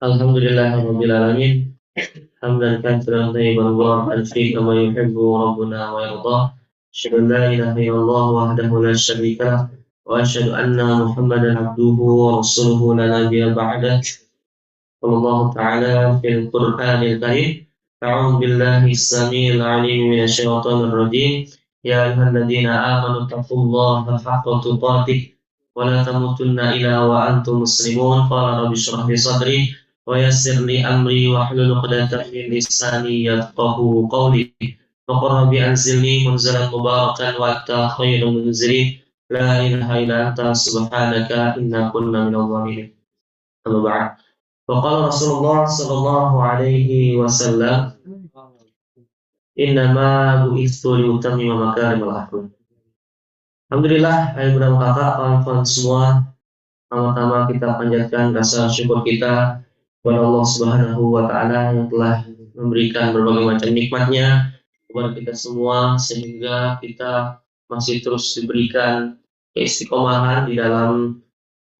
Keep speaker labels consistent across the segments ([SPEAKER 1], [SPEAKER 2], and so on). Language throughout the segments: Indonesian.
[SPEAKER 1] Alhamdulillahirabbil alamin. Hamdan katsiran thayyiban mubarakan fihi kama yuhibbu rabbuna wa yardah. Asyhadu an la ilaha illallah wahdahu la syarika lah wa asyhadu anna Muhammadan abduhu wa rasuluhu la nabiyya ba'dah. Wallahu ta'ala fil Qur'anil Karim. A'udzu billahi as-sami'il 'alim minasy syaithanir rajim. Ya ayyuhalladzina amanu taqullaha haqqa tuqatih wa la tamutunna illa wa antum muslimun. Qala rabbi shrah li sadri wa yassir li amri wa hlul 'uqdatam min lisani yafqahu qawli. Wa qur rabbi anzilni munzalan mubarakan wa anta khairul munzilin. La ilaha illa anta subhanaka inna kunna minadh dhalimin. Amma ba'd. Waqala Rasulullah sallallahu alaihi wasallam, innama bu'itsu liutammima makarimal akhlaq. Alhamdulillah, hai bunda kakak, kawan-kawan semua, pertama-tama kita panjatkan rasa syukur kita kepada Allah Subhanahu wa taala yang telah memberikan berbagai macam nikmatnya kepada kita semua sehingga kita masih terus diberikan keistiqomahan di dalam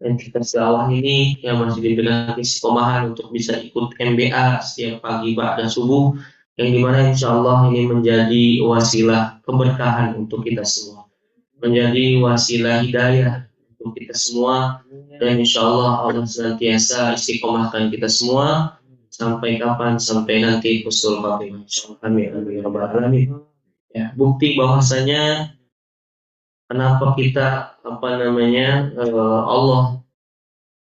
[SPEAKER 1] entitas dakwah ini, yang masih diberikan istiqomahan untuk bisa ikut MBA setiap pagi ba'da subuh, yang dimana insya Allah ini menjadi wasilah keberkahan untuk kita semua, menjadi wasilah hidayah untuk kita semua, dan insya Allah senantiasa istiqomahkan kita semua sampai kapan? Sampai nanti husnul khatimah. Amin amin ya rabbal alamin. Ya, bukti bahwasanya kenapa kita Allah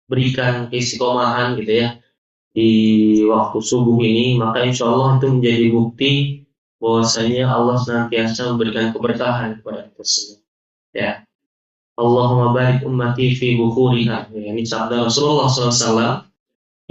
[SPEAKER 1] berikan istiqomahan gitu ya di waktu subuh ini, maka insya Allah itu menjadi bukti bahwasanya Allah senantiasa memberikan keberkahan kepada kita semua. Ya, Allahumma barik ummati fi bukhuriha. Ya, ini sabda Rasulullah SAW.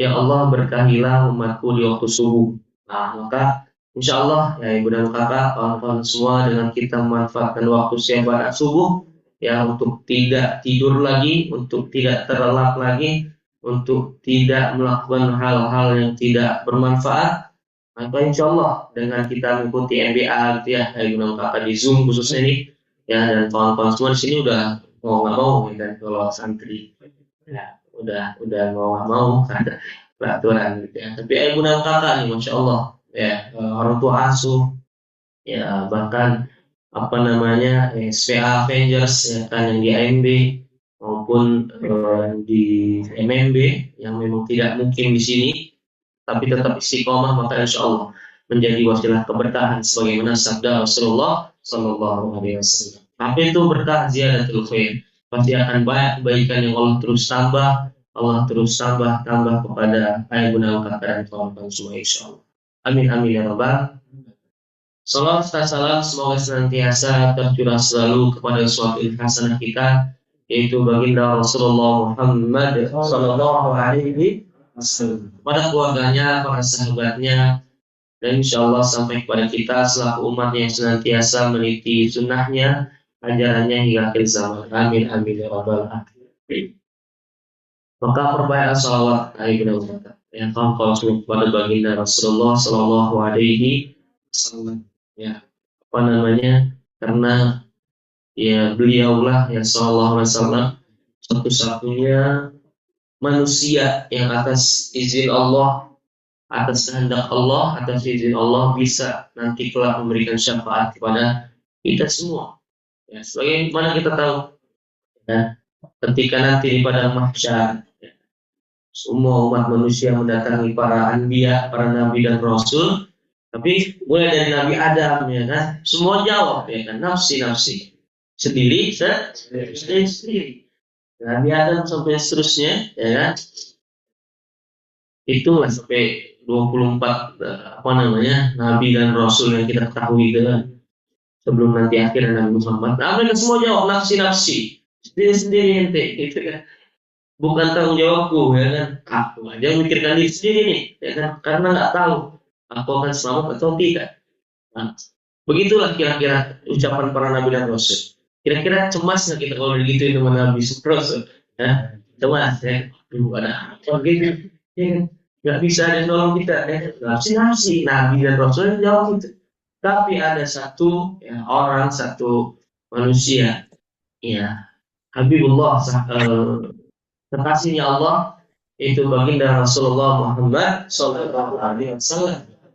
[SPEAKER 1] Ya Allah, berkahilah umatku di waktu subuh. Nah, maka insya Allah ya ibu dan kakak, kawan-kawan semua, dengan kita memanfaatkan waktu siang pada subuh ya untuk tidak tidur lagi, untuk tidak terlelap lagi, untuk tidak melakukan hal-hal yang tidak bermanfaat, maka insya Allah dengan kita mengikuti MBA gitu ya, ibu dan kakak di Zoom khususnya ini ya, dan kawan-kawan semua di sini udah mau nggak mau ya kan, kalau santri ya udah mau nggak mau ada peraturan gitu ya. Tapi ibu dan kakak nih, masya Allah ya, orang tua asuh ya, bahkan SPA Avengers ya kan, yang di AMB maupun di MMB yang memang tidak mungkin di sini tapi tetap istiqomah, maka insya Allah menjadi wasilah keberkahan sebagaimana sabda Rasulullah Sallallahu Alaihi Wasallam. Apa itu berkah? Ziyadatul khair. Pasti akan banyak kebaikan yang Allah terus tambah kepada ayah bunda kakak dan kawan-kawan semua insya Allah. Amin amin ya rabbal. Salawat serta salam semoga senantiasa tercurah selalu kepada suatu hasanah kita, yaitu baginda Rasulullah Muhammad Sallallahu Alaihi Wasallam, pada keluarganya, para sahabatnya, dan insya Allah sampai kepada kita selaku umat yang senantiasa meniti sunnahnya, ajarannya hingga akhir zaman. Amin amin ya rabbal alamin. Maka perbanyaklah salawat yang kaum kepada baginda Rasulullah Sallallahu Alaihi Wasallam. Ya, karena ya beliaulah ya Sallallahu Alaihi Wasallam satu-satunya manusia yang atas izin Allah, atas kehendak Allah, atas izin Allah bisa nanti kelak memberikan syafaat kepada kita semua. Ya, sebagaimana kita tahu ya, ketika nanti di padang mahsyar ya, semua umat manusia mendatangi para anbiya, para nabi dan rasul. Tapi mulai dari Nabi Adam ya kan, semua jawab ya kan, nafsi sendiri, sendiri. Nabi Adam sampai seterusnya ya kan, itu sampai 24 nabi dan rasul yang kita ketahui kan, sebelum nanti akhir Nabi Muhammad. Nah, mereka semua jawab nafsi sendiri ente gitu kan. Bukan tanggung jawabku ya kan, aku aja mikirkan diri sendiri nih ya kan, karena nggak tahu aku akan selamat atau tidak. Nah, begitulah kira-kira ucapan para nabi dan rasul. Kira-kira cemas nggak kita kalau digituin sama nabi rasul? Ya, cemas ya. Ada apa gitu? Ya kan? Nggak bisa ada yang nolong kita. Ya. Nafsi nabi dan rasul yang jawab itu. Tapi ada satu ya, orang, satu manusia, ya Habibullah, kekasihnya Allah, itu baginda Rasulullah Muhammad SAW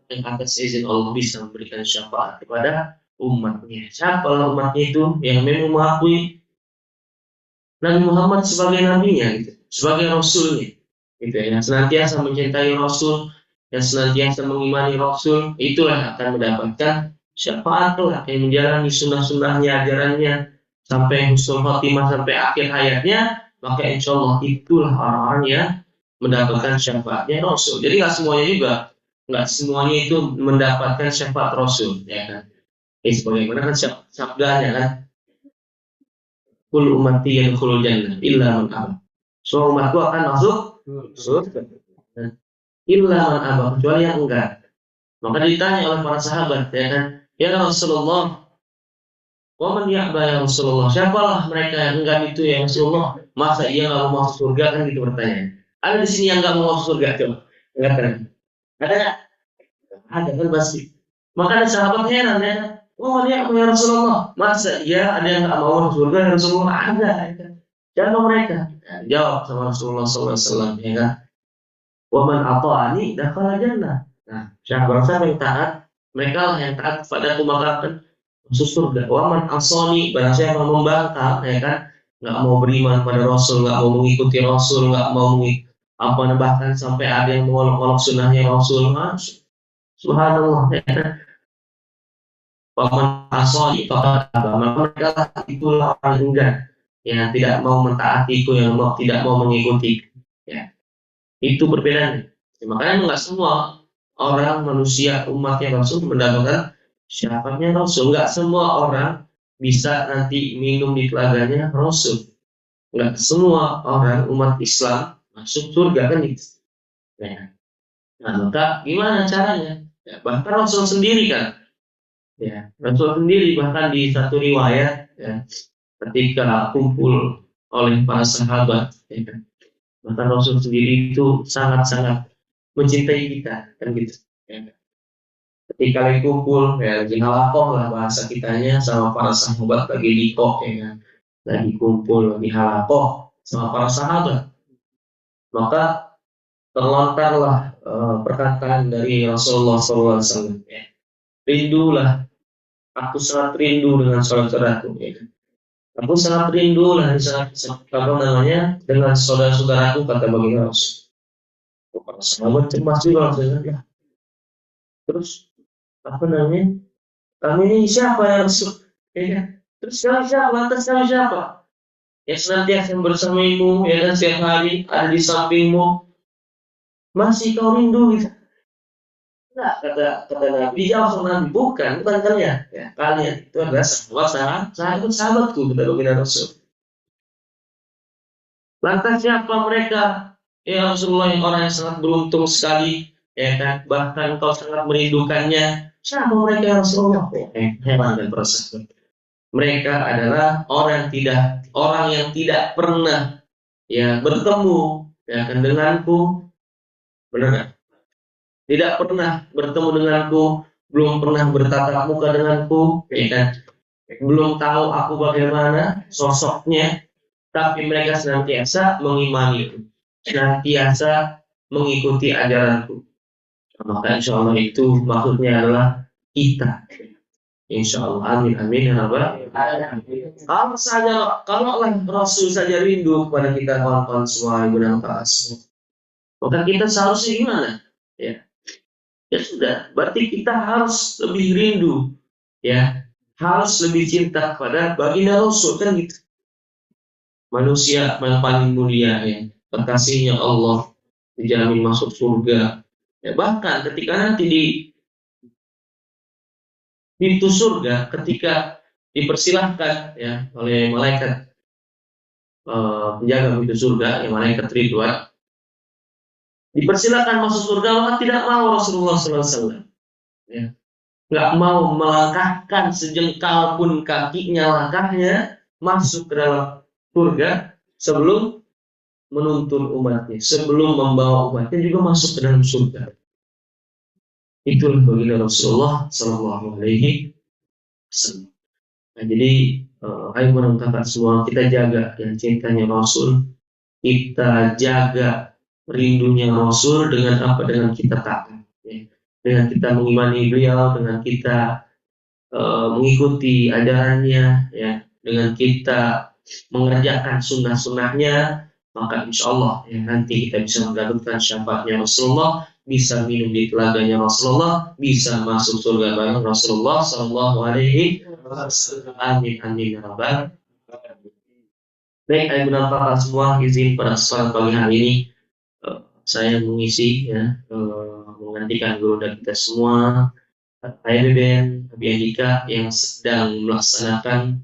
[SPEAKER 1] yang atas izin Allah bisa memberikan syafaat kepada umatnya. Siapalah umatnya itu yang memang mengakui Nabi Muhammad sebagai nabinya, gitu, sebagai rasulnya, gitu ya, yang senantiasa mencintai Rasul, yang senantiasa mengimani Rasul, itulah yang akan mendapatkan syafaat lah, yang menjalani sunnah-sunnahnya, ajarannya sampai husnul khotimah, sampai akhir hayatnya, maka insya Allah itulah orang-orang yang mendapatkan syafaatnya Rasul. Jadi nggak semuanya itu mendapatkan syafaat Rasul, ya kan? Sebagaimana kan sabdanya kan, kul ummati yadkhulul jannah illa man aba. Semua umatku akan masuk surga. Illa man aba, kecuali yang enggak. Maka ditanya oleh para sahabat, ya kan, ya Rasulullah, wa man ya'ba ya Rasulullah, siapalah mereka yang enggak itu ya Rasulullah? Masa ia enggak mau masuk surga, kan gitu pertanyaan. Ada di sini yang enggak mau masuk surga, coba. Enggak kan? Ada enggak? Ada kan pasti. Maka ada sahabat heran, ya kan? Oh ya Rasulullah, masa iya ada yang nggak mau masuk surga ya Rasulullah? Ada, ya kan? Siapa mereka? Ya, jawab sama Rasulullah SAW, ya kan? Waman ata'ani dakhala jannah. Nah, siapa yang taat, mereka lah yang taat kepada aku maka akan masuk surga. Waman asani, barang siapa membangkang, ya kan? Nggak mau beriman pada Rasul, nggak mau mengikuti Rasul, nggak mau bahkan sampai ada yang mengolok-olok sunnahnya Rasul. Subhanallah, ya kan? Paman asoli maka mereka lah itulah orang enggan yang tidak mau mentaatiku, yang tidak mau mengikuti, ya. Itu perbedaannya. Ya, makanya nggak semua orang manusia umatnya Rasul mendapatkan syafaatnya Rasul. Nggak semua orang bisa nanti minum di telaganya Rasul. Nggak semua orang umat Islam masuk surga, kan gitu. Ya. Nah, maka gimana caranya? Ya, bahkan Rasul sendiri kan, ya, Rasul sendiri bahkan di satu riwayat, ya, ketika kumpul oleh para sahabat, ya, kan, bahkan Rasul sendiri itu sangat-sangat mencintai kita, kan gitu. Ya. Ketika lagi kumpul, ya, lagi halakoh lah bahasa kitanya sama para sahabat, lagi likok, ya, kan, lagi kumpul, lagi halakoh sama para sahabat, maka terlontarlah perkataan dari Rasulullah SAW, ya, rindulah, aku sangat rindu dengan saudaraku, ya. Aku sangat rindu lah dengan saudara-saudaraku, kata baginda Rasul. Para sahabat cemas juga maksudnya. Terus apa namanya? Kami ini siapa ya Rasul? Ya. Terus kami siapa? Lantas kami siapa? Yang senantiasa bersamamu, ya kan, setiap hari ada di sampingmu. Masih kau rindu gitu? Nah, kata Nabi, dijawab sama Nabi, bukan kalian, ya, kalian itu adalah sahabatku, kata baginda Rasul. Lantas siapa mereka? Ya Rasulullah, yang orang yang sangat beruntung sekali, ya kan, bahkan kau sangat merindukannya. Siapa mereka ya Rasulullah? Heran dan proses. Mereka adalah orang yang tidak pernah, ya, bertemu, ya kan, denganku, benar? Tidak pernah bertemu denganku, belum pernah bertatap muka denganku, ya kan? Belum tahu aku bagaimana sosoknya, tapi mereka senantiasa mengimaniku, senantiasa mengikuti ajaranku. Maka insya Allah itu maksudnya adalah kita. Insya Allah, amin amin ya Rabbal alamin. Kalau Rasul saja rindu kepada kita, kawan-kawan semua, ibu dan bapak semua, maka kita seharusnya gimana? Ya sudah, berarti kita harus lebih rindu, ya, harus lebih cinta kepada baginda Rasul, kan gitu. Manusia yang paling mulia, ya, kekasihnya Allah, dijamin masuk surga. Ya, bahkan ketika nanti di pintu surga, ketika dipersilahkan, ya, oleh malaikat penjaga pintu surga, yang malaikat Ridwan, dipersilahkan masuk surga, maka tidak mau Rasulullah SAW, ya, nggak mau melangkahkan sejengkal pun kakinya, langkahnya masuk ke dalam surga sebelum menuntun umatnya, sebelum membawa umatnya juga masuk ke dalam surga. Itulah baginda Rasulullah Sallallahu Alaihi Wasallam. Nah, jadi ayo menentangkan semua, kita jaga yang cintanya Rasul, kita jaga rindunya Rasul dengan apa? Dengan kita taat, ya. Dengan kita mengimani beliau, dengan kita mengikuti ajarannya, ya, dengan kita mengerjakan sunnah-sunnahnya, maka insya Allah ya, nanti kita bisa mendapatkan syafaatnya Rasulullah, bisa minum di telaganya Rasulullah, bisa masuk surga bareng Rasulullah Sallallahu Alaihi Wasallam. Amin amin ya rabbal alamin. Baik, ayah bunda kakak semua, izin pada kesempatan pagi hari ini saya mengisi, ya, menggantikan guru dan kita semua, Ayah Beben, Abi Andika yang sedang melaksanakan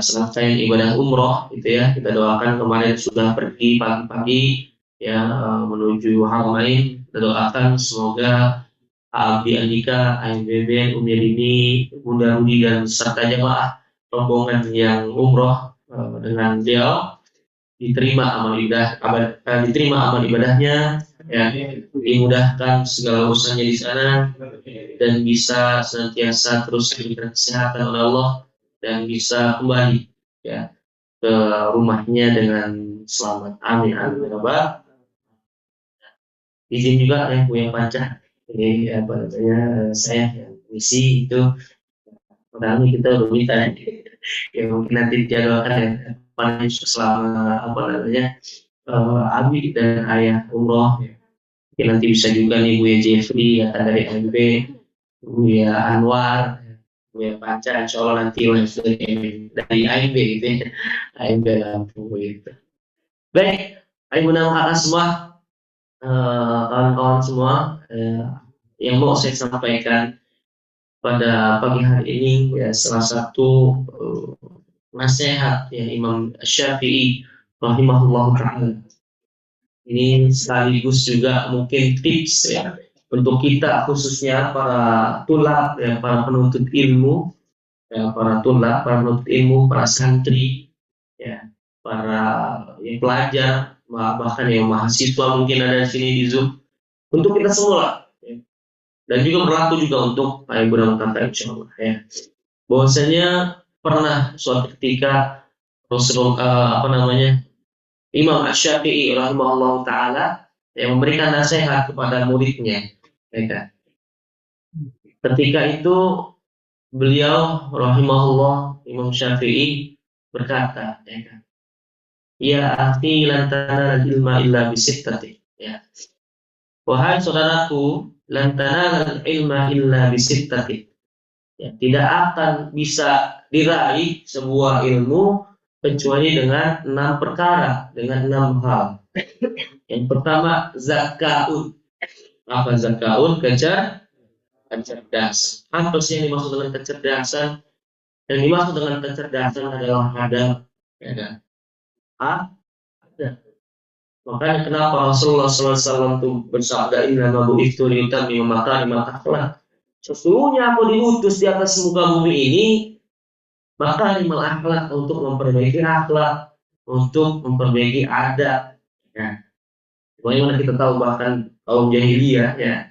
[SPEAKER 1] serangkaian ibadah umroh, gitu ya. Kita doakan, kemarin sudah pergi pagi-pagi, ya, menuju Haramain. Kita doakan semoga Abi Andika, Ayah Beben, Umi Rini, Bunda Rudi dan serta jemaah rombongan yang umroh dengan beliau diterima amal ibadahnya, ya, dimudahkan segala urusannya di sana, dan bisa senantiasa terus diberikan kesehatan oleh Allah, dan bisa kembali, ya, ke rumahnya dengan selamat. Amin amin ya rabbal. Izin juga yang punya panca ini apa namanya, saya yang misi itu, padahal kita udah minta ya, ya mungkin nanti dijadwalkan ya, paling selama apa namanya, Abi dan ayah umroh, ya, nanti bisa juga nih Buya Jeffrey ya dari AMB, Buya Anwar, Buya Panca, insya Allah nanti live dari AMB gitu ya, AMB Lampung gitu. Baik, ayo bunda kakak semua, kawan-kawan semua, yang mau saya sampaikan pada pagi hari ini, ya, salah satu nasihat ya Imam Syafi'i rahimahullah taala. Ini sekaligus juga mungkin tips ya untuk kita, khususnya para tulab, ya, para penuntut ilmu, ya, para tulab, para penuntut ilmu, para santri, ya, para yang pelajar, bahkan yang mahasiswa mungkin ada di sini di Zoom, untuk kita semua, ya. Dan juga berlaku juga untuk Pak Ibu dan Kakak, insya Allah, ya. Bahwasanya pernah suatu ketika Rasulullah, apa namanya, Imam Asy-Syafi'i rahimahullah taala yang memberikan nasihat kepada muridnya, ya kan? Ketika itu beliau rahimahullah Imam Syafi'i berkata, ya kan, ya akhi lan tanal ilma illa bisittati, ya, wahai saudaraku, lan tanal ilma illa bisittati, ya, tidak akan bisa diraih sebuah ilmu kecuali dengan 6 perkara, dengan 6 hal. Yang pertama, zakaun. Apa zakaun? Kecerdasan. Apa sih yang dimaksud dengan kecerdasan? Yang dimaksud dengan kecerdasan adalah adab, ya kan? Ada. Makanya kenapa Rasulullah SAW itu bersabda, Inna mabu'ithu liyutammima makarimal akhlak. Sesungguhnya aku diutus di atas muka bumi ini makarimal akhlak, untuk memperbaiki akhlak, untuk memperbaiki adab. Ya. Bagaimana kita tahu bahkan kaum jahiliyah, ya,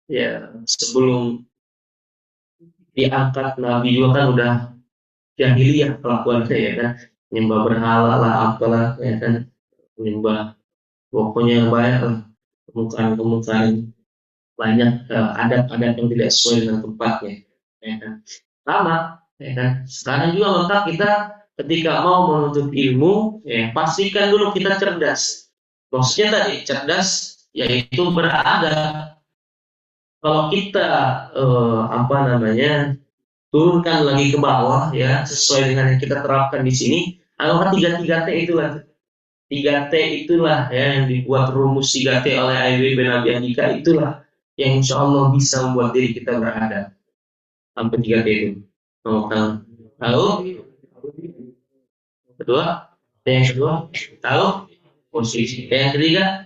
[SPEAKER 1] ya, sebelum diangkat Nabi juga kan udah jahiliyah kelakuannya, ya kan, menyembah berhala lah, apalah, ya kan, menyembah, pokoknya yang banyak lah, kemungkaran-kemungkaran, banyak adat-adat yang tidak sesuai dengan tempatnya, ya kan. Sama, ya kan. Sekarang juga maka kita ketika mau menuntut ilmu, ya, pastikan dulu kita cerdas. Maksudnya tadi cerdas yaitu beradab. Kalau kita apa namanya, turunkan lagi ke bawah, ya, sesuai dengan yang kita terapkan di sini, maka 3T itulah ya yang dibuat rumus 3T oleh Ayub bin Abi Andika, itulah yang insya Allah bisa membuat diri kita beradab. Sampai 3T itu. Tahu? Kedua? Yang kedua? Tahu? Posisi. Yang ketiga?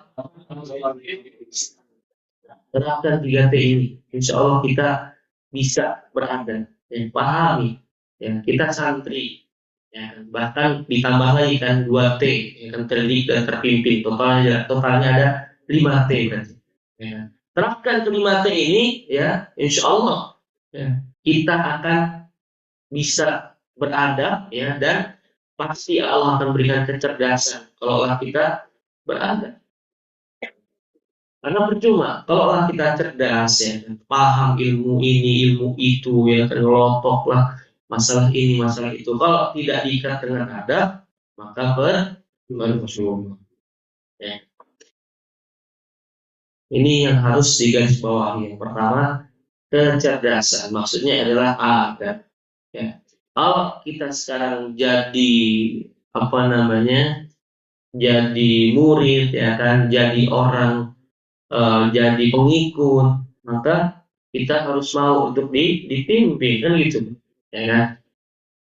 [SPEAKER 1] Terapkan 3T ini. Insya Allah kita bisa beradab dan pahami. Ya, kita santri. Ya, bahkan ditambah lagi kan 2T, ya, kan, terdidik dan terpimpin. Totalnya ada 5T berarti. Ya. Terapkan ke 5T ini, ya, insya Allah, ya, kita akan bisa beradab, ya, dan pasti Allah akan berikan kecerdasan kalau kita beradab. Karena percuma, kalau lah kita cerdas ya, paham ilmu ini, ilmu itu, ya kan ngelotok lah masalah ini, masalah itu. Kalau tidak diikat dengan adab, maka percuma. Ya. Ini yang harus digarisbawahi. Yang pertama, kecerdasan. Maksudnya adalah adab. Ya. Kalau kita sekarang jadi apa namanya, jadi murid, ya kan, jadi orang, jadi pengikut, maka kita harus mau untuk dipimpin, kan gitu, ya kan?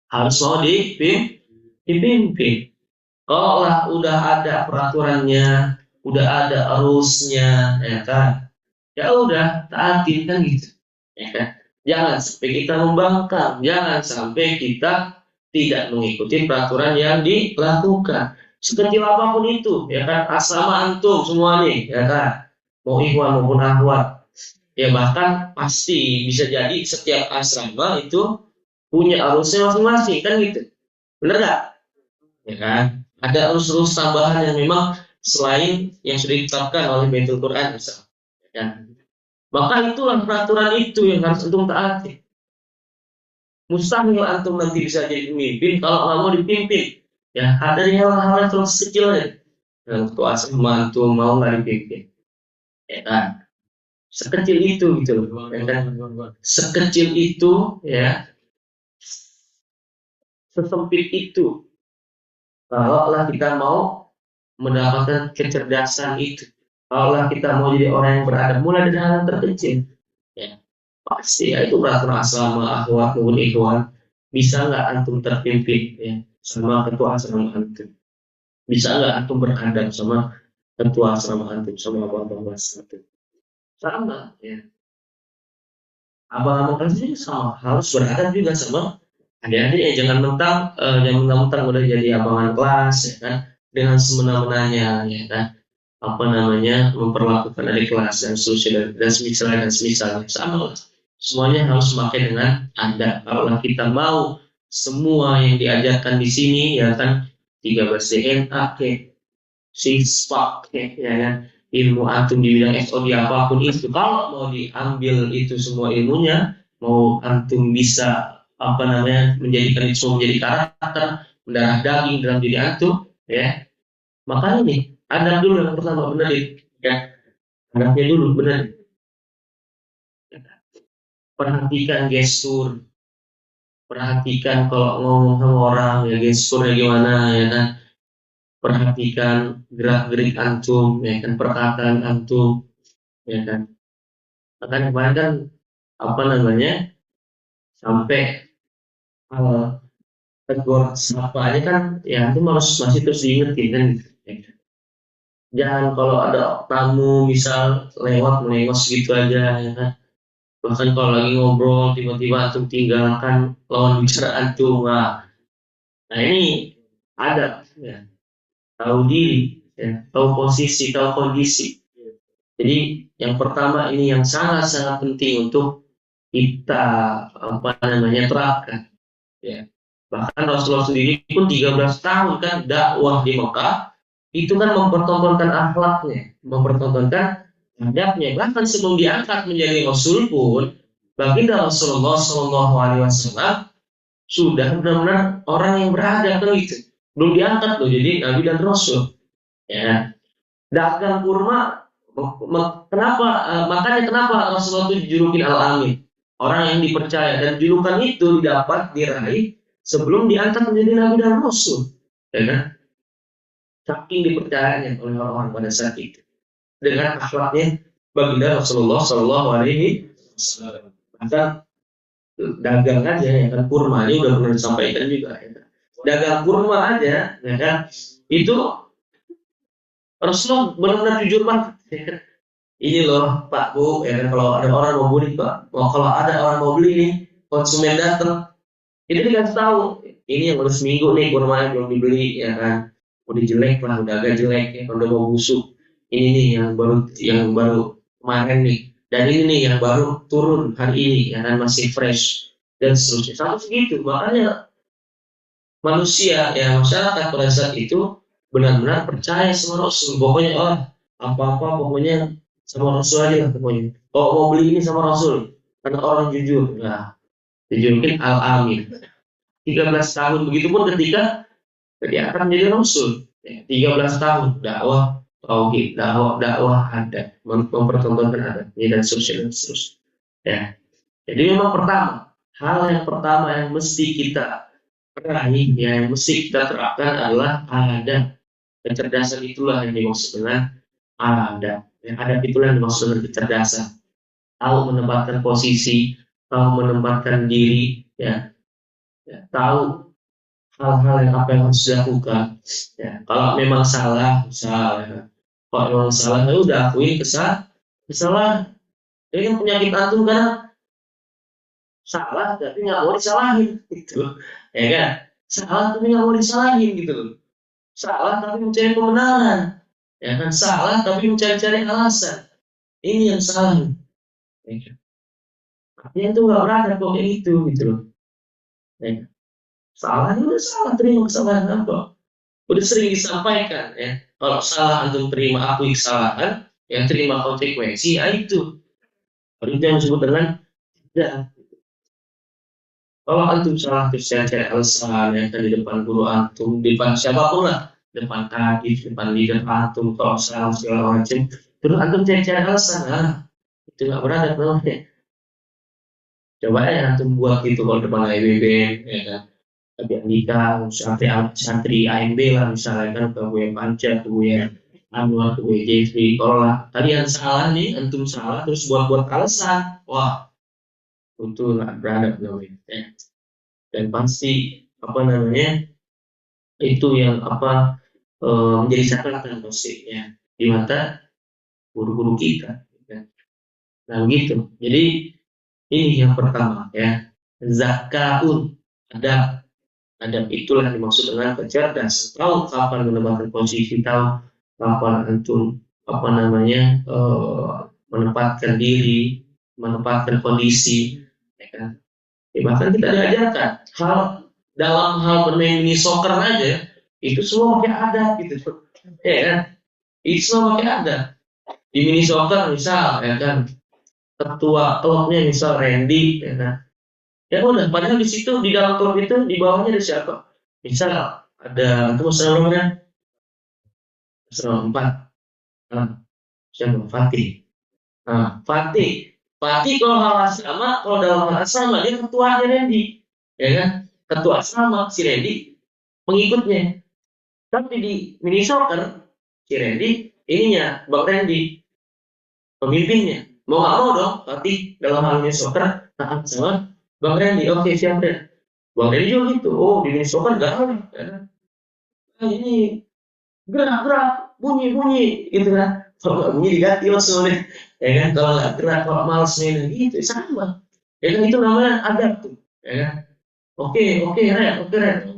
[SPEAKER 1] Harus mau dipimpin. Kalau lah udah ada peraturannya, udah ada arusnya, ya kan? Ya udah taatin, kan gitu, ya kan? Jangan sampai kita membangkang, jangan sampai kita tidak mengikuti peraturan yang dilakukan sekecil apapun itu, ya kan? Asrama antum semua nih, ya kan, mau ikhwan maupun akhwat, ya bahkan pasti bisa jadi setiap asrama itu punya arusnya masing-masing, kan gitu, bener nggak? Ya kan, ada arus-arus tambahan yang memang selain yang sudah ditetapkan oleh Baitul Quran misalnya, ya kan? Maka itulah peraturan itu yang harus antum taati. Mustahil antum nanti bisa jadi pemimpin kalau nggak mau dipimpin. Ya, ada hal-hal yang terlalu kecil ya. Dan waktu asma antum mau nggak dipimpin, ya kan? Sekecil itu gitu loh, ya kan? Sekecil itu, ya, sesempit itu. Kalau lah kita mau mendapatkan kecerdasan itu, kalau lah kita mau jadi orang yang beradab, mulai dari hal yang terkecil, ya pasti ya itu peraturan asrama akhwat maupun ikhwan. Bisa nggak antum terpimpin ya sama ketua asrama antum? Bisa nggak antum beradab sama ketua asrama antum, sama abang-abang antum? Sama ya, abang-abang kelas juga sama, harus beradab juga sama adik-adik ya. Jangan mentang jangan mentang-mentang udah jadi abangan kelas, ya kan, dengan semena-menanya, ya kan, apa namanya, memperlakukan adik kelas dan seterusnya dan semisalnya sama lah. Semuanya harus memakai dengan adab. Kalau kita mau semua yang diajarkan di sini, ya kan, 13 DNA ke six-pack, ya kan, ilmu antum di bidang SOD apapun itu, kalau mau diambil itu semua ilmunya, mau antum bisa apa namanya menjadikan itu semua menjadi karakter mendarah daging dalam diri antum, ya, makanya nih adab dulu yang pertama, benerin ya, adabnya dulu bener. Perhatikan gestur, perhatikan kalau ngomong sama orang ya gesturnya gimana, ya kan, perhatikan gerak-gerik antum, ya kan, perkataan antum, ya kan. Makanya kemarin kan apa namanya, sampai tegur sapa aja kan, ya antum harus masih terus diingetin kan, ya kan? Jangan kalau ada tamu misal lewat melengos gitu aja, ya kan. Bahkan kalau lagi ngobrol tiba-tiba antum tinggalkan lawan bicara antum. Nah ini ada ya, tahu diri, ya, tahu posisi, tahu kondisi. Jadi yang pertama ini yang sangat-sangat penting untuk kita apa namanya terapkan. Ya. Bahkan Rasulullah sendiri pun 13 tahun kan dakwah di Mekah, itu kan mempertontonkan akhlaknya, mempertontonkan adabnya. Bahkan sebelum diangkat menjadi Rasul pun, baginda Rasulullah Shallallahu Alaihi Wasallam sudah benar-benar orang yang beradab kan gitu. Belum diangkat loh jadi Nabi dan Rasul. Ya, dagang kurma, kenapa, makanya kenapa Rasulullah itu dijulukin Al-Amin, orang yang dipercaya, dan julukan itu didapat diraih sebelum diangkat menjadi Nabi dan Rasul, ya kan, saking dipercayanya oleh orang-orang pada saat itu dengan akhlaknya baginda Rasulullah Shallallahu Alaihi Wasallam. Maka dagang aja, ya kan, kurma ini udah pernah disampaikan juga, ya kan? Dagang kurma aja, ya kan, itu Rasulullah benar-benar jujur banget, ya kan? Ini loh Pak Bu, ya kan, kalau ada orang mau beli Pak, kalau ada orang mau beli nih, konsumen datang, itu dikasih tahu, ini yang baru seminggu nih kurma yang belum dibeli, ya kan, udah jelek lah, udah agak jelek, ya, udah mau busuk. Ini nih yang baru kemarin nih, dan ini nih yang baru turun hari ini, ya kan, masih fresh dan seterusnya. Sampai segitu, makanya manusia ya masyarakat pada saat itu benar-benar percaya sama Rasul. Pokoknya apa-apa pokoknya sama Rasul aja lah pokoknya. Kalau mau beli ini sama Rasul, karena orang jujur. Nah, tunjukin Al-Amin. 13 tahun, begitupun ketika dia akan menjadi Rasul. 13 tahun dakwah tauhid, dakwah ada, mempertontonkan ada, dan seterusnya dan seterusnya. Ya. Jadi memang hal yang pertama yang mesti kita peraih, yang mesti kita terapkan adalah ada. Kecerdasan itulah yang dimaksud dengan ada. Yang ada itulah yang dimaksud dengan kecerdasan. Tahu menempatkan posisi, tahu menempatkan diri, ya, tahu hal-hal yang apa yang harus dilakukan. Ya, kalau memang salah, ya. Kalau memang salah, ya udah akui kesalahan. Ini kan penyakit antum karena salah tapi nggak mau disalahin gitu, ya kan? Salah tapi nggak mau disalahin gitu loh. Salah tapi mencari kebenaran, ya kan? Salah tapi mencari-cari alasan. Ini yang salah, ya kan? Artinya itu nggak beradab kok kayak gitu loh, ya kan? Salah itu udah salah, terima kesalahan apa? Udah sering disampaikan, ya. Kalau salah antum terima, akui kesalahan, yang terima konsekuensi, ya itu. Baru itu yang disebut dengan tidak. Kalau antum salah terus cari alasan, ya kan, di depan guru antum, di depan siapapun lah, depan kadif, depan leader antum, kalau salah segala macam, terus antum cari alasan, itu nggak beradab namanya. Coba ya antum buat gitu kalau depan IBB, ya kan, tapi Andika, santri AMB lah misalnya kan, ke Buya Panca, ke Buya Anwar, ke Buya Jeffrey, kalau lah kalian salah nih, antum salah terus buat alasan, wah itu nggak beradab namanya, ya. Dan pasti apa namanya itu yang menjadi catatan ya di mata guru-guru kita, ya. Nah begitu. Jadi ini yang pertama, ya, zakaun, adab itulah yang dimaksud dengan kecerdasan. Tahu kapan menempatkan posisi, tahu kapan antum menempatkan diri, menempatkan kondisi, ya kan? Ya, bahkan kita diajarkan dalam hal bermain mini soccer aja itu semua pakai adat gitu, ya kan? Itu semua pakai adat. Di mini soccer misal, ya kan, ketua klubnya misal Randy, ya kan, ya udah, padahal di situ di dalam klub itu di bawahnya ada siapa? Misal ada terus nomornya 4, siapa? Fatih. Nah, Fatih kalau hal sama, kalau dalam hal sama dia ketuanya Randy, ya kan? Ketua sama si Randy pengikutnya. Tapi di mini soccer si Randy ininya Bang Randy pemimpinnya. Mau nggak mau dong Fatih dalam hal mini soccer taat sama Bang Randy. Oke, siap deh. Bang Randy juga gitu. Oh, di mini soccer nggak ada, ya kan? Ini gerak bunyi gitu kan. Kalau nggak bunyi diganti langsung deh, ya kan? Kalau nggak gerak, kalau malas main gitu sama, ya kan, itu namanya adab tuh, ya kan? Oke, Ren,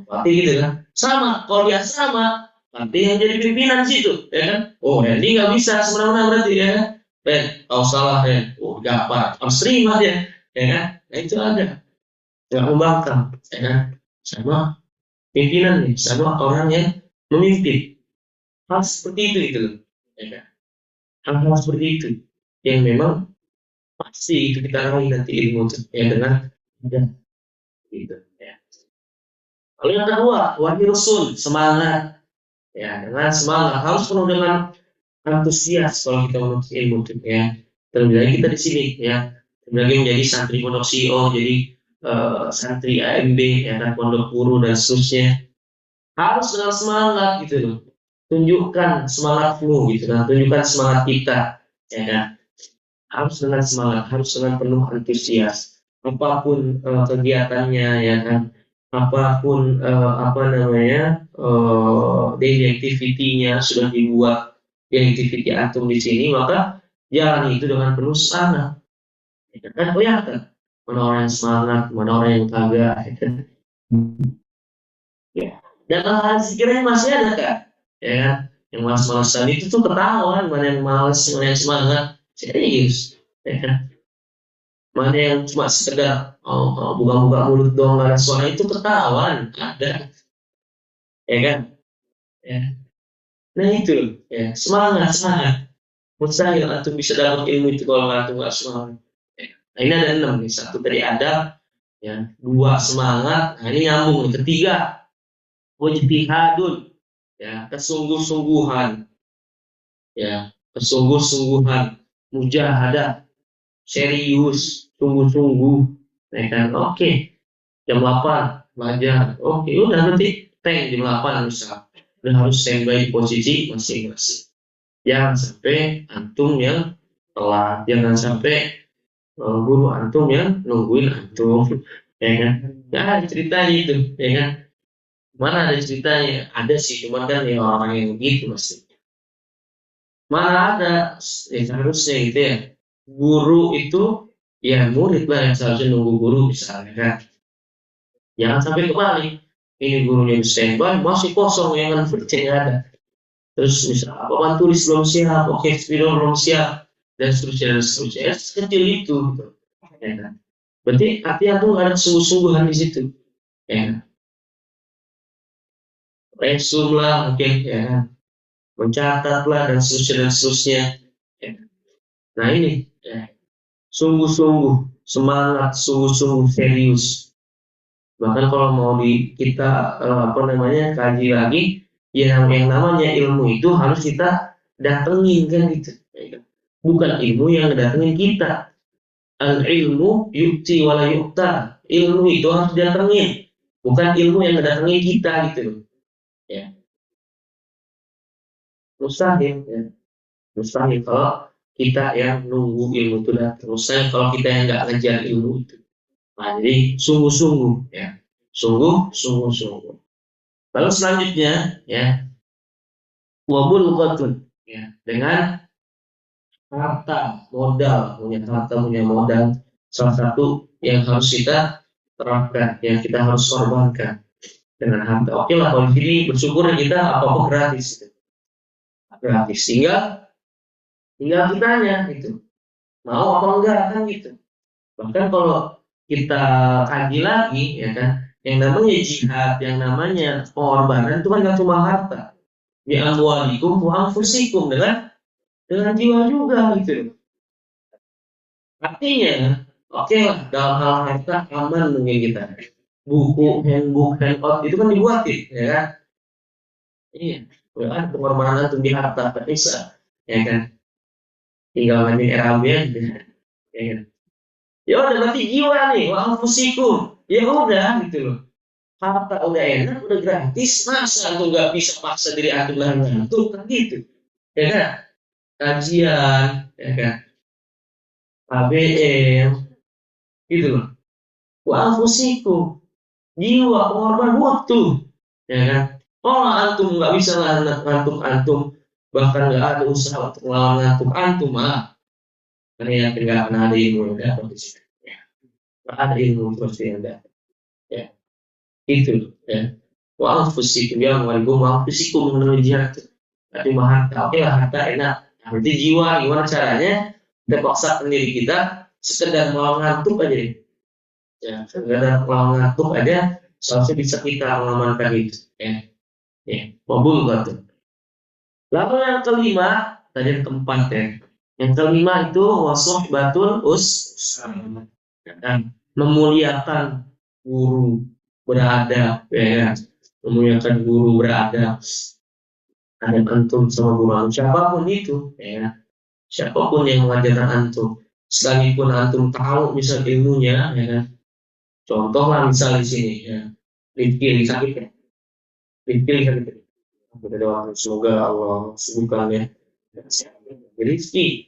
[SPEAKER 1] Fatih gitu kan, sama kalau dia sama Fatih yang jadi pimpinan situ, ya kan? Oh, Randy nggak bisa semena-mena berarti, ya kan? Ren, kau salah, Ren. Oh, gampang, harus terima dia, ya kan? Nah, itu ada, nggak membangkang, ya kan? Sama pimpinan nih, sama orang yang memimpin. Hal seperti itu loh, ya kan? Hal-hal seperti itu yang memang pasti itu kita raih nanti ilmu ya dengan mudah gitu, ya. Lalu yang kedua, wahyu semangat, ya, dengan semangat harus penuh dengan antusias kalau kita menuntut ilmu, ya. Terlebih lagi kita di sini, ya, terlebih lagi menjadi santri pondok CEO, jadi santri AMB, ya kan, pondok guru dan seterusnya, harus dengan semangat gitu loh. Tunjukkan semangatmu gitu kan, tunjukkan semangat kita, ya kan. Harus dengan semangat, harus dengan penuh antusias. Apapun kegiatannya, ya kan, apapun daily activity-nya sudah dibuat, daily activity antum di sini, maka jalani itu dengan penuh semangat. Ya kan, kelihatan mana orang yang semangat, mana orang yang kagak, ya kan. Ya. Dan hal sekiranya masih ada kan, ya kan, yang malas-malasan itu tuh ketahuan mana yang malas, mana yang semangat, serius, ya kan. Mana yang cuma sekedar buka-buka mulut doang nggak ada suara, itu ketahuan ada, ya kan, ya. Nah itu, ya, semangat, Mustahil antum bisa dapat ilmu itu kalau antum nggak semangat. Nah, ini ada 6 nih. Satu tadi ada, ya, 2 semangat. Nah, ini nyambung. Ketiga, wajtihadun, ya, kesungguh-sungguhan, ya, kesungguh-sungguhan, mujahadah, serius, sungguh-sungguh, ya kan? Oke, jam 8 belajar. Oke, udah nanti tank jam 8 misal. Udah harus standby di posisi masing-masing. Jangan sampai antum yang telat, jangan sampai guru antum yang nungguin antum, ya kan? Nah, ceritanya itu, ya kan? Mana ada ceritanya? Ada sih, cuman kan ya orang yang gitu masih. Mana ada, ya seharusnya gitu ya. Guru itu, ya murid lah yang seharusnya nunggu guru misalnya kan. Jangan sampai kebalik. Ini gurunya di standby, masih kosong yang kan nggak ada. Terus misal apa tulis belum siap, oke spidol belum siap, dan seterusnya, ya, kecil itu, gitu. Ya kan? Berarti artinya tuh ada sungguh-sungguhan di situ, ya kan? Resum lah mungkin, ya kan? Mencatat lah dan seterusnya, ya kan? Nah ini, ya, sungguh-sungguh semangat, sungguh-sungguh serius. Bahkan kalau mau kita apa namanya kaji lagi, ya yang namanya ilmu itu harus kita datengin kan gitu, ya kan? Bukan ilmu yang datengin kita. Al ilmu yukti wala yukta. Ilmu itu harus datengin, bukan ilmu yang datengin kita gitu loh. Ya, mustahil, ya. Mustahil kalau kita yang nunggu ilmu itu datang. Mustahil kalau kita yang nggak ngejar ilmu itu. Nah, jadi sungguh-sungguh, ya, sungguh-sungguh. Lalu selanjutnya, ya, wabul qatun, ya, dengan harta, punya modal, salah satu yang harus kita terapkan, yang kita harus korbankan dengan harta. Oke lah, kalau di sini bersyukur kita apa-apa gratis, gratis. Tinggal kitanya gitu, mau apa enggak kan gitu. Bahkan kalau kita kaji lagi, ya kan, yang namanya jihad, yang namanya pengorbanan itu kan nggak cuma harta. Bi amwalikum wa anfusikum, dengan jiwa juga gitu. Artinya, oke lah, dalam hal harta aman mungkin kita. Buku, handbook, handout itu kan dibuatin, ya kan? Iya, ya kan, pengorbanan itu di harta bisa, ya kan? Tinggal lagi RAB aja, ya kan? Ya udah berarti jiwa nih, wa anfusikum. Ya udah gitu loh. Harta udah enak, udah gratis, masa tuh nggak bisa paksa diri aku lah ngantuk kan gitu, ya kan? Kajian, ya kan? KBM, gitu loh. Wa anfusikum, jiwa pengorbanan waktu, ya kan? Kalau antum nggak bisa ngantuk antum, bahkan nggak ada usaha untuk melawan ngantuk antum, karena nggak akan ada ilmu yang dapat di situ. Ya. Nggak ada ilmu terus yang dapat. Ya, itu, ya. Wa anfusikum, ya walikum wa anfusikum menuju jihad. Tapi harta, oke lah harta enak. Berarti jiwa gimana caranya? Kita paksakan diri kita sekedar melawan ngantuk aja deh. Ya, sekedar melawan ngantuk aja, seharusnya bisa kita mengamankan itu. Ya, ya, mobil gitu. Lalu yang kelima, tadi yang keempat ya. Yang kelima itu wasuhbatul dan memuliakan guru beradab, ya. Memuliakan guru beradab. Ada antum sama guru antum, siapapun itu, ya. Siapapun yang mengajarkan antum, sekalipun antum tahu misal ilmunya, ya kan. Contoh lah misal di sini, ya. Rifki sakit ya. Rifki sakit ya. Kita doakan semoga Allah sembuhkan ya. Rizki,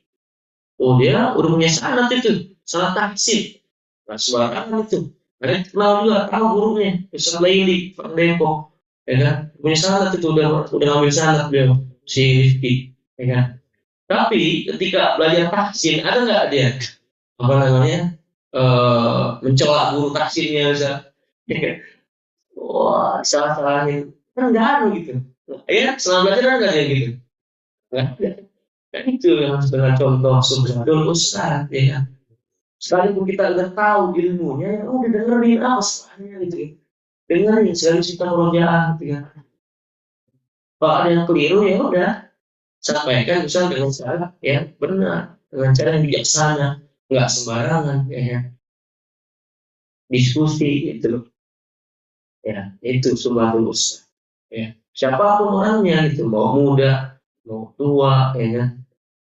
[SPEAKER 1] oh dia udah punya sanad itu, sanad tahsin, nggak sembarangan itu. Ada kenal juga, tahu gurunya, Ustaz Laili, Pak Depok, ya kan? Punya sanad itu udah ngambil sanad beliau si Rizki, ya kan? Tapi ketika belajar tahsin, ada nggak dia apa namanya mencela guru tahsinnya, Ustaz? Ya kan? Wah, salah-salahin, kan nggak ada gitu. Ya, selama belajar ada nggak gitu? Nggak ada. Kan itu yang dengan contoh subhanul ustaz, ya kan? Sekalipun kita udah tahu ilmunya, ya udah dengerin apa salahnya gitu ya. Dengerin sekali kita murojaah gitu ya. Kalau ada yang keliru ya udah sampaikan misal dengan cara yang benar, dengan cara yang bijaksana, nggak sembarangan, ya, diskusi itu loh, ya, itu sebuah tulus, ya, siapapun orangnya gitu, mau muda, mau tua, ya kan,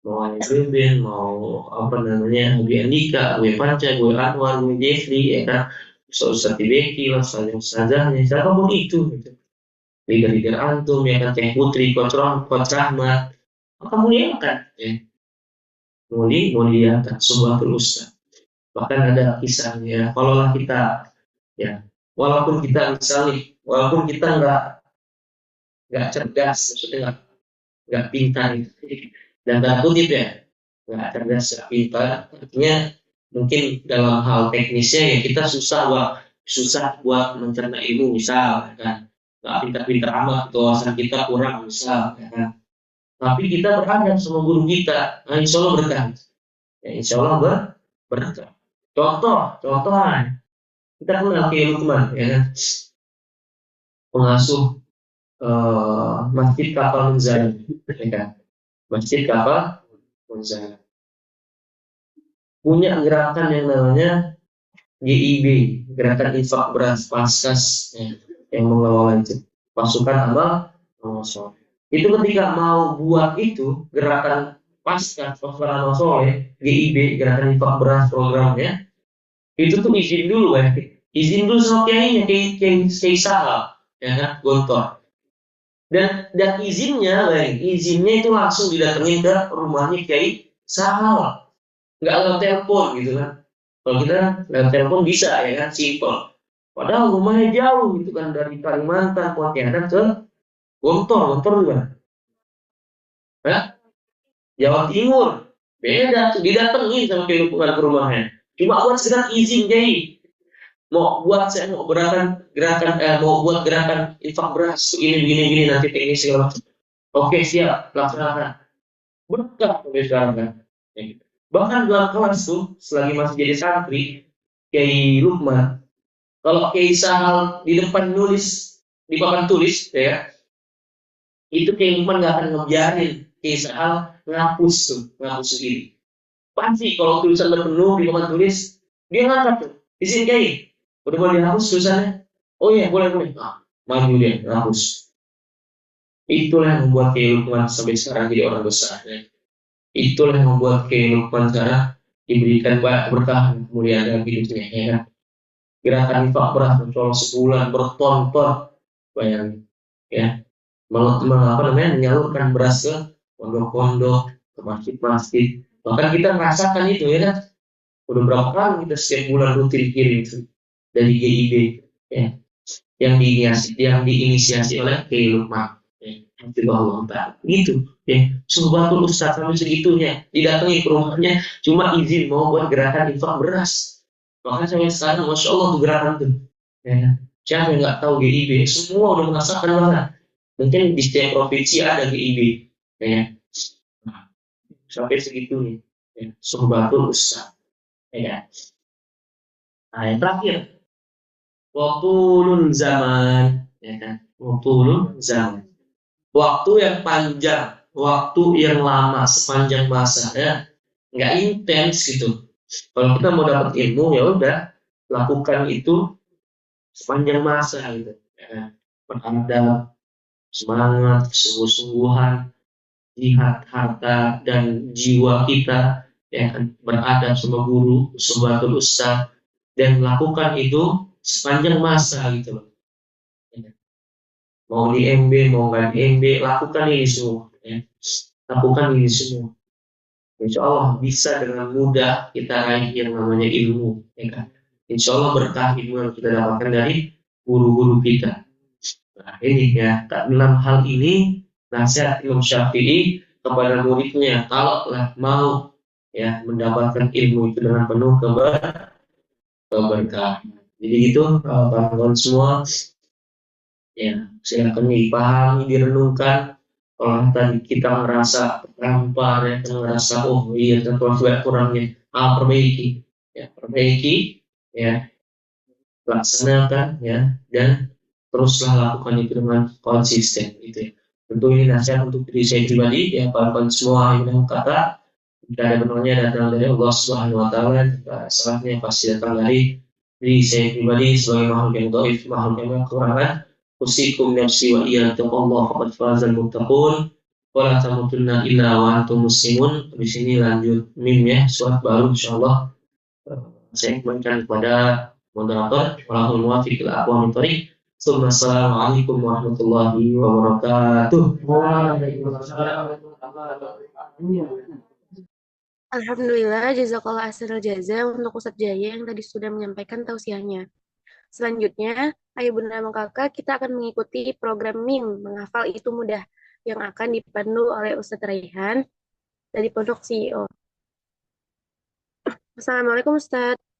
[SPEAKER 1] mau Beben, mau apa namanya, Abi Andika, Abi Panca, Abi Anwar, Abi Jeffrey, ya kan, Ustaz Tibeki lah, ustazahnya, siapapun itu, gitu. Leader-leader antum, ya kan, Teh Putri, Coach Rahmat, maka muliakan, ya, muliakan sebuah tulus. Bahkan ada kisahnya, kalaulah kita, ya, walaupun kita misalnya, walaupun kita nggak cerdas, maksudnya nggak pintar, dan nggak kutip ya, nggak cerdas, nggak pintar, artinya mungkin dalam hal teknisnya ya kita susah buat mencerna ilmu, misal, ya kan, nggak pintar-pintar amat, wawasan kita kurang, misal, ya kan, tapi kita berhadap sama guru kita, nah, insya Allah berkah, ya, insya Allah berkah. Contohan, kita kenal Kiai Lukman, ya kan, pengasuh Masjid Kapal Munzali, ya kan, Masjid Kapal Munzali punya gerakan yang namanya GIB, Gerakan Infak Beras Paskas, ya, yang mengelola itu pasukan amal soleh. Itu ketika mau buat itu gerakan Paskas, pasukan amal soleh, GIB, Gerakan Infak Beras programnya, itu tuh izin dulu ya, izin dulu sama kiainya, kiai Sahal, ya kan, Gontor. Dan izinnya itu langsung didatengin ke rumahnya Kiai Sahal, nggak lewat telepon gitu kan. Kalau kita lewat telepon bisa, ya kan, simple. Padahal rumahnya jauh gitu kan, dari Kalimantan, Pontianak ke Gontor juga, ya, Jawa Timur. Beda tuh, didatengin sama Kiai Lukman ke rumahnya. Cuma buat sekedar izin Kiai, saya mau mau buat gerakan infak beras ini nanti ini segala macam. Oke, siap, laksanakan. Berkah sampai sekarang kan. Ya, gitu. Bahkan dalam kelas tuh, selagi masih jadi santri, Kiai Lukman, kalau Kiai Sahal di depan nulis di papan tulis, ya, itu Kiai Lukman nggak akan ngebiarin Kiai Sahal ngapus sendiri. Pasti kalau tulisan udah penuh di papan tulis, dia ngangkat tuh, izin Kiai, udah boleh dihapus tulisannya. Oh iya, boleh. Maju dia, ngapus. Itulah yang membuat Kiai Lukman sampai sekarang jadi orang besar. Ya. Itulah yang membuat Kiai Lukman sekarang diberikan banyak berkah dan kemuliaan dalam hidupnya. Ya kan? Gerakan infak beras mencolok sebulan berton-ton, bayangin, ya, menyalurkan beras ke pondok-pondok, ke masjid-masjid. Bahkan kita merasakan itu, ya kan, udah berapa kali kita setiap bulan rutin kirim itu dari GIB, ya, yang diinisiasi oleh Kiai Lukman, ya, Allah gitu, ya, Subhatul Ustaz sampai segitunya didatangi ke rumahnya cuma izin mau buat gerakan infak beras. Makanya sampai sekarang masya Allah tuh gerakan tuh, ya, siapa yang nggak tahu GIB, semua udah merasakan mana, mungkin di setiap provinsi ada GIB, ya, nah, sampai segitunya, ya, Subhatul Ustaz, ya. Nah, yang terakhir, waktu zaman, ya kan, waktu zaman, waktu yang panjang, waktu yang lama sepanjang masa, ya, nggak intens gitu. Kalau kita mau dapat ilmu, ya udah lakukan itu sepanjang masa gitu, ya. Beradab, semangat, sungguh-sungguhan, jihad harta dan jiwa kita, ya kan, beradab sama guru, sebatul ustaz, dan lakukan itu sepanjang masa gitu loh. Mau di MB, mau nggak di MB, lakukan ini semua, ya. Lakukan ini semua. Insya Allah bisa dengan mudah kita raih yang namanya ilmu, ya kan. Insya Allah berkah ilmu yang kita dapatkan dari guru-guru kita. Nah, ini ya, dalam hal ini nasihat Imam Syafi'i kepada muridnya, kalau lah mau, ya, mendapatkan ilmu itu dengan penuh keberkahan. Jadi gitu, kawan-kawan semua, ya, silakan dipahami, direnungkan. Kalau tadi kita merasa tertampar, ya, merasa oh iya terlalu banyak kurangnya, perbaiki, ya, laksanakan, ya, dan teruslah lakukan itu dengan konsisten, gitu ya. Tentu ini nasihat untuk diri saya pribadi, ya kawan-kawan semua yang kata, jika ada benarnya datang dari Allah Subhanahu Wa Taala, jika salahnya pasti datang dari diri saya pribadi sebagai makhluk yang dhaif, makhluk yang kekurangan. Usikum nafsi wa iyyakum faqad fazal muttaqun. Wala tamutunna illa wa antum muslimun. Di sini lanjut mim ya, surat baru insyaallah. Saya kembalikan kepada moderator. Wallahu muwaffiq ila aqwamit thoriq. Assalamualaikum warahmatullahi wabarakatuh. Waalaikumsalam warahmatullahi wabarakatuh.
[SPEAKER 2] Alhamdulillah, jazakallah asral jaza untuk Ustadz Jaya yang tadi sudah menyampaikan tausiahnya. Selanjutnya, Ayah Bunda dan Kakak, kita akan mengikuti program MIM, menghafal itu mudah, yang akan dipandu oleh Ustadz Raihan dari Pondok CEO. Assalamualaikum Ustadz.